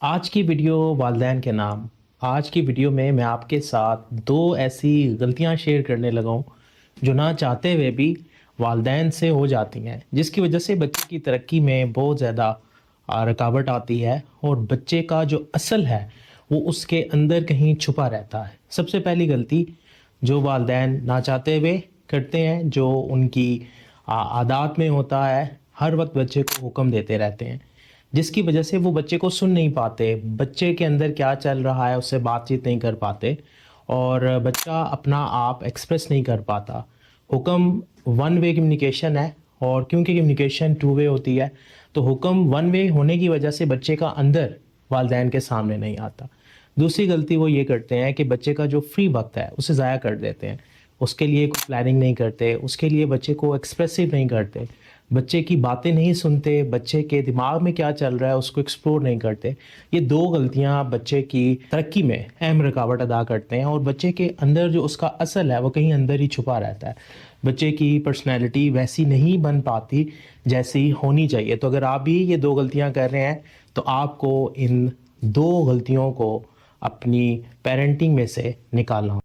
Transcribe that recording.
आज की वीडियो वालिदैन के नाम। आज की वीडियो में मैं आपके साथ 2 ऐसी गलतियाँ शेयर करने लगा हूँ, जो ना चाहते हुए भी वालिदैन से हो जाती हैं, जिसकी वजह से बच्चे की तरक्की में बहुत ज़्यादा रुकावट आती है और बच्चे का जो असल है, वो उसके अंदर कहीं छुपा रहता है। सबसे पहली गलती जो वालिदैन ना चाहते हुए करते हैं, जो उनकी आदत में होता है, हर वक़्त बच्चे को हुक्म देते रहते हैं। जिसकी वजह से वो बच्चे को सुन नहीं पाते, बच्चे के अंदर क्या चल रहा है उससे बातचीत नहीं कर पाते और बच्चा अपना आप एक्सप्रेस नहीं कर पाता। हुक्म वन वे कम्युनिकेशन है और क्योंकि कम्युनिकेशन टू वे होती है, तो हुक्म वन वे होने की वजह से बच्चे का अंदर वालिदैन के सामने नहीं आता। दूसरी गलती वो ये करते हैं कि बच्चे का जो फ्री वक्त है उसे ज़ाया कर देते हैं। उसके लिए कोई प्लानिंग नहीं करते, उसके लिए बच्चे को एक्सप्रेसिव नहीं करते, बच्चे की बातें नहीं सुनते, बच्चे के दिमाग में क्या चल रहा है उसको एक्सप्लोर नहीं करते। ये 2 गलतियाँ बच्चे की तरक्की में अहम रुकावट अदा करते हैं और बच्चे के अंदर जो उसका असल है वो कहीं अंदर ही छुपा रहता है। बच्चे की पर्सनैलिटी वैसी नहीं बन पाती जैसी होनी चाहिए। तो अगर आप भी ये 2 गलतियाँ कर रहे हैं, तो आपको इन 2 गलतियों को अपनी पेरेंटिंग में से निकालना होगा।